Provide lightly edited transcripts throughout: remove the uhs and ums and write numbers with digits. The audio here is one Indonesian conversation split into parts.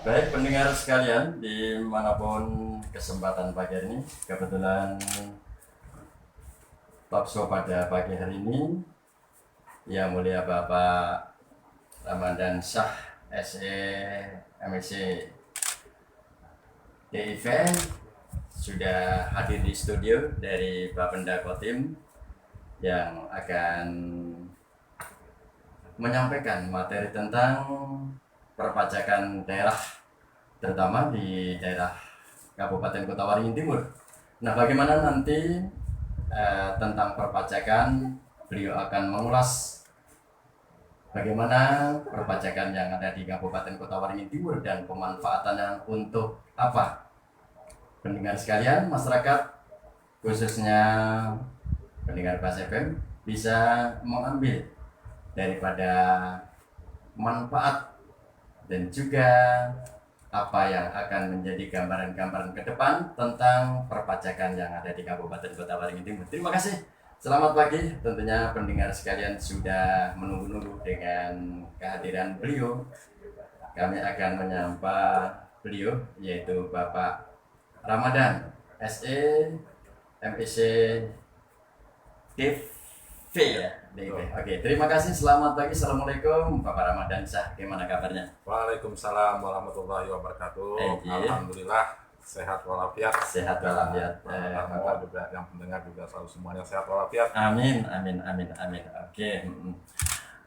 Baik pendengar sekalian, dimanapun kesempatan pagi ini, kebetulan talk show pada pagi hari ini, Yang Mulia Bapak Ramadan Shah, SE, MSc DIV, sudah hadir di studio dari Bapenda Kotim yang akan menyampaikan materi tentang perpajakan daerah, terutama di daerah Kabupaten Kota Waringin Timur. Nah, bagaimana nanti tentang perpajakan, beliau akan mengulas bagaimana perpajakan yang ada di Kabupaten Kota Waringin Timur dan pemanfaatannya untuk apa. Pendengar sekalian, masyarakat khususnya pendengar Bas FM bisa mengambil daripada manfaat dan juga apa yang akan menjadi gambaran-gambaran ke depan tentang perpajakan yang ada di Kabupaten Kota Waringin Timur. Terima kasih. Selamat pagi. Tentunya pendengar sekalian sudah menunggu-nunggu dengan kehadiran beliau. Kami akan menyapa beliau, yaitu Bapak Ramadan, SE, MSc DV ya. DV. Oke, terima kasih. Selamat pagi. Assalamualaikum Bapak Ramadan Syah. Gimana kabarnya? Waalaikumsalam warahmatullahi wabarakatuh. Iya. Alhamdulillah sehat walafiat. Sehat walafiat. Bapak juga yang pendengar juga selalu semuanya sehat walafiat. Amin, amin, amin, amin. Oke.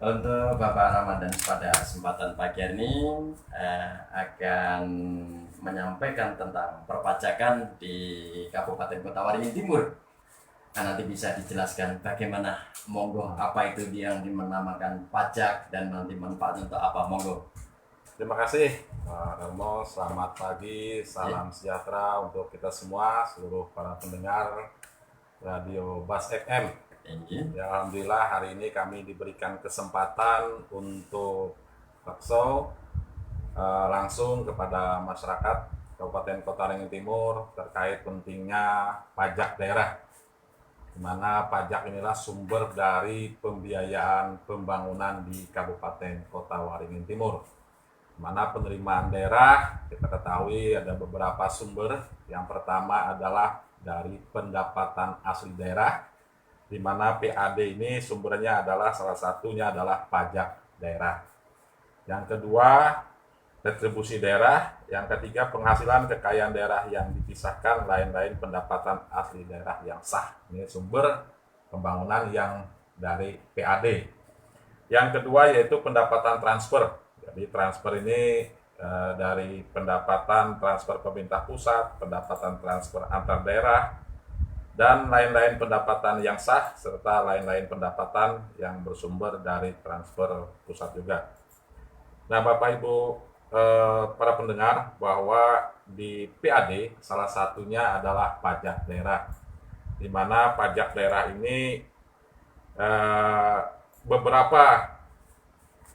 Untuk Bapak Ramadan pada kesempatan pagi hari ini akan menyampaikan tentang perpajakan di Kabupaten Kota Waringin Timur. Nah, nanti bisa dijelaskan bagaimana, monggo, apa itu yang dinamakan pajak dan nanti manfaatnya untuk apa, monggo. Terima kasih Pak Darmo, selamat pagi, salam sejahtera untuk kita semua, seluruh para pendengar Radio Bas FM. Ya, Alhamdulillah hari ini kami diberikan kesempatan untuk talkshow langsung kepada masyarakat Kabupaten Kota Waringin Timur terkait pentingnya pajak daerah, di mana pajak inilah sumber dari pembiayaan pembangunan di Kabupaten Kota Waringin Timur. Di mana penerimaan daerah kita ketahui ada beberapa sumber. Yang pertama adalah dari pendapatan asli daerah, di mana PAD ini sumbernya adalah salah satunya adalah pajak daerah. Yang kedua, retribusi daerah. Yang ketiga, penghasilan kekayaan daerah yang dipisahkan, lain-lain pendapatan asli daerah yang sah. Ini sumber pembangunan yang dari PAD. Yang kedua yaitu pendapatan transfer. Jadi transfer ini dari pendapatan transfer pemerintah pusat, pendapatan transfer antar daerah, dan lain-lain pendapatan yang sah, serta lain-lain pendapatan yang bersumber dari transfer pusat juga. Nah, Bapak Ibu para pendengar, bahwa di PAD salah satunya adalah pajak daerah, di mana pajak daerah ini beberapa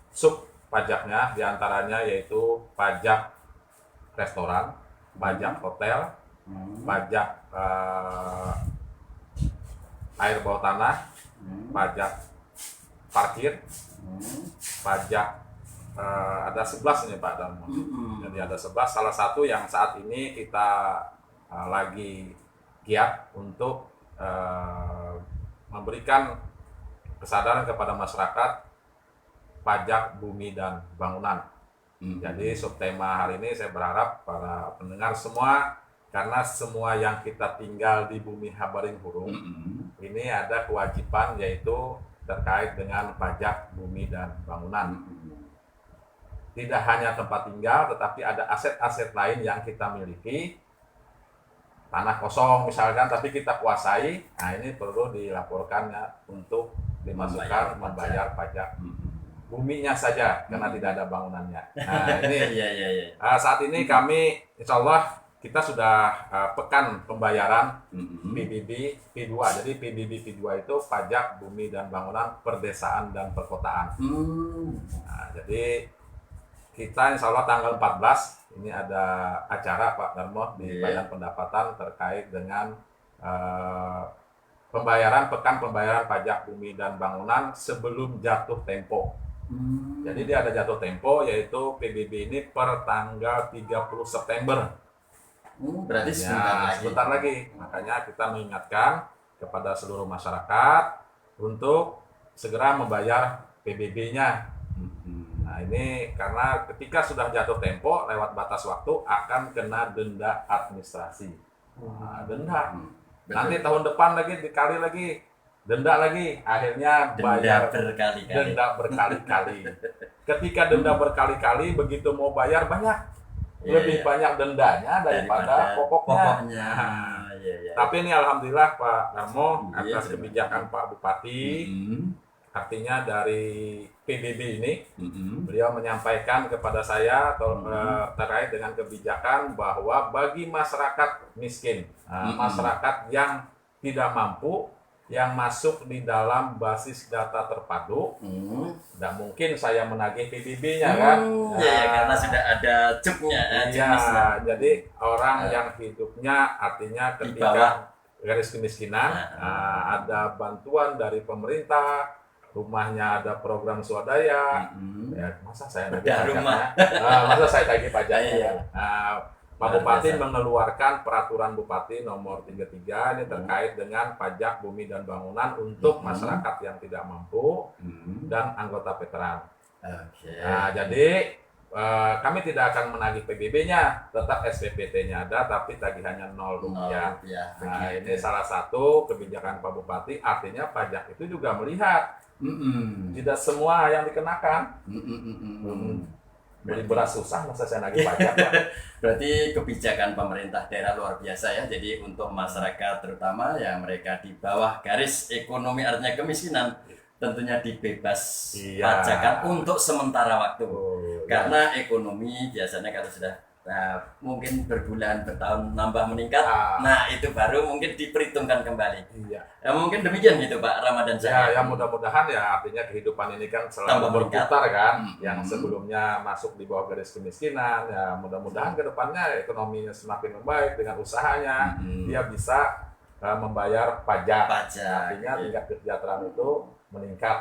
sub pajaknya, diantaranya yaitu pajak restoran, pajak hotel, pajak air bawah tanah, pajak parkir, pajak ada 11 ini Pak Darmo. Jadi ada 11, salah satu yang saat ini kita lagi giat untuk memberikan kesadaran kepada masyarakat pajak bumi dan bangunan. Jadi subtema hari ini saya berharap para pendengar semua, karena semua yang kita tinggal di bumi Habaring Hurung ini ada kewajiban yaitu terkait dengan pajak bumi dan bangunan. Tidak hanya tempat tinggal, tetapi ada aset-aset lain yang kita miliki. Tanah kosong misalkan, tapi kita kuasai, nah ini perlu dilaporkan ya, untuk dimasukkan membayar pajak. Buminya saja, karena tidak ada bangunannya. Nah ini saat ini kami insya Allah kita sudah pekan pembayaran PBB P2. Jadi PBB P2 itu pajak bumi dan bangunan perdesaan dan perkotaan. Nah, jadi kita insya Allah tanggal 14 ini ada acara Pak Darmo di Badan Pendapatan terkait dengan pekan pembayaran pajak bumi dan bangunan sebelum jatuh tempo. Jadi dia ada jatuh tempo, yaitu PBB ini per tanggal 30 September. Berarti Sebentar lagi. Makanya kita mengingatkan kepada seluruh masyarakat untuk segera membayar PBB-nya. Nah ini karena ketika sudah jatuh tempo lewat batas waktu akan kena denda administrasi. Denda. Nanti tahun depan lagi dikali lagi, denda lagi, akhirnya bayar denda berkali-kali. Ketika denda berkali-kali, begitu mau bayar banyak, lebih banyak dendanya daripada pokoknya. Tapi ini alhamdulillah Pak Darmo atas kebijakan Pak Bupati. Artinya dari PBB ini, beliau menyampaikan kepada saya terkait dengan kebijakan bahwa bagi masyarakat miskin, masyarakat yang tidak mampu, yang masuk di dalam basis data terpadu, tidak mungkin saya menagih PBB-nya kan? Karena sudah ada cuknya. Jadi orang yang hidupnya artinya ketika garis kemiskinan, ada bantuan dari pemerintah, rumahnya ada program swadaya, masa saya tagih pajaknya? Masa saya tagih pajaknya? Pak Bupati mengeluarkan peraturan Bupati nomor 33 ini terkait dengan pajak bumi dan bangunan untuk masyarakat yang tidak mampu dan anggota veteran. Nah, jadi kami tidak akan menagih PBB-nya, tetap SPPT-nya ada, tapi tagihannya 0 rupiah. Nah, ini salah satu kebijakan Pak Bupati, artinya pajak itu juga melihat tidak semua yang dikenakan. Beli beras susah, masa saya nagih pajak Pak? Berarti kebijakan pemerintah daerah luar biasa ya. Jadi untuk masyarakat terutama yang mereka di bawah garis ekonomi artinya kemiskinan, tentunya dibebas pajakan untuk sementara waktu. Karena ekonomi biasanya kalau sudah mungkin berbulan, bertahun nambah meningkat, nah itu baru mungkin diperhitungkan kembali. Mungkin demikian gitu Pak Ramadan. Ya mudah-mudahan ya, artinya kehidupan ini kan selalu berputar kan. Yang sebelumnya masuk di bawah garis kemiskinan, ya mudah-mudahan ke depannya ekonominya semakin membaik dengan usahanya, dia bisa membayar pajak. Artinya tingkat kesejahteraan itu meningkat.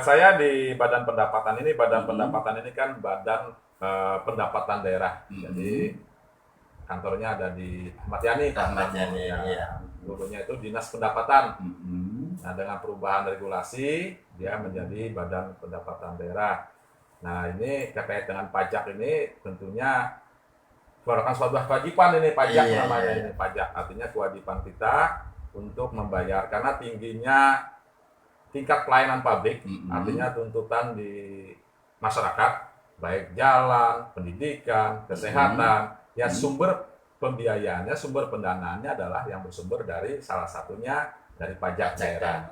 Saya di Badan Pendapatan ini, Pendapatan ini kan badan pendapatan daerah. Jadi kantornya ada di Ahmad Yani. Dulunya itu Dinas Pendapatan. Nah, dengan perubahan regulasi dia menjadi Badan Pendapatan Daerah. Nah, ini terkait dengan pajak ini tentunya merupakan suatu kewajiban ini pajak namanya ini pajak. Artinya kewajiban kita untuk membayar karena tingginya tingkat pelayanan publik, artinya tuntutan di masyarakat, baik jalan, pendidikan, kesehatan, ya sumber pembiayaannya, sumber pendanaannya adalah yang bersumber dari salah satunya dari pajak daerah.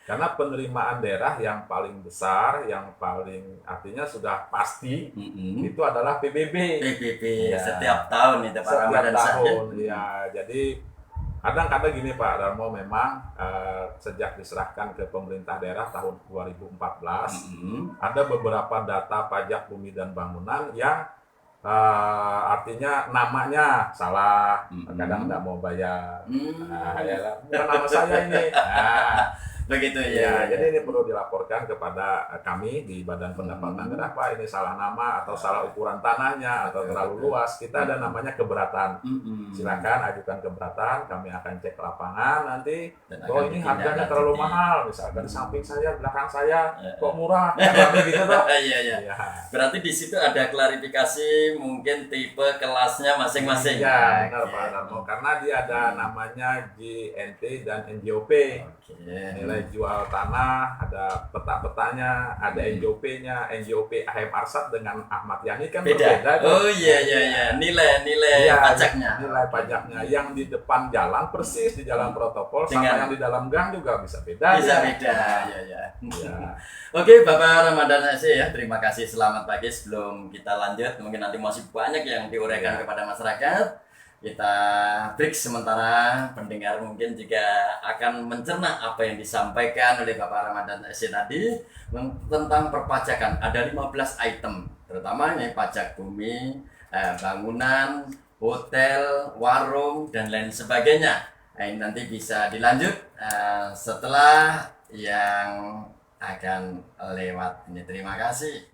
Karena penerimaan daerah yang paling besar, yang paling artinya sudah pasti itu adalah PBB. Setiap tahun itu Pak Ramadan. Setiap tahun, jadi kadang-kadang gini Pak Darmo, memang sejak diserahkan ke pemerintah daerah tahun 2014 ada beberapa data pajak bumi dan bangunan yang artinya namanya salah, kadang tidak mau bayar. Bukan nama saya ini. Begitu Jadi ini perlu dilaporkan kepada kami di Badan Pendapatan Daerah, Pak, ini salah nama atau salah ukuran tanahnya atau terlalu luas. Kita ada namanya keberatan. Silakan ajukan keberatan, kami akan cek lapangan nanti. Ini harganya terlalu mahal, misalkan di samping saya, belakang saya, kok murah? Gitu tuh. Berarti di situ ada klarifikasi mungkin tipe kelasnya masing-masing. Benar Pak Darmo, karena dia ada namanya JNT dan NJOP. Nilai jual tanah, ada peta-petanya, ada NJOP-nya, NJOP AHM Arsat dengan Ahmad Yani kan berbeda. Nilai pajaknya. Nilai pajaknya yang di depan jalan persis di jalan protokol sama yang di dalam gang juga bisa beda. Oke, Bapak Ramadan SE terima kasih, selamat pagi. Sebelum kita lanjut, mungkin nanti masih banyak yang diuraikan kepada masyarakat. Kita break sementara, pendengar mungkin juga akan mencerna apa yang disampaikan oleh Bapak Ramadan SE tadi tentang perpajakan. Ada 15 item, terutama ini pajak bumi, bangunan, hotel, warung, dan lain sebagainya. Ini nanti bisa dilanjut setelah yang akan lewat ini. Terima kasih.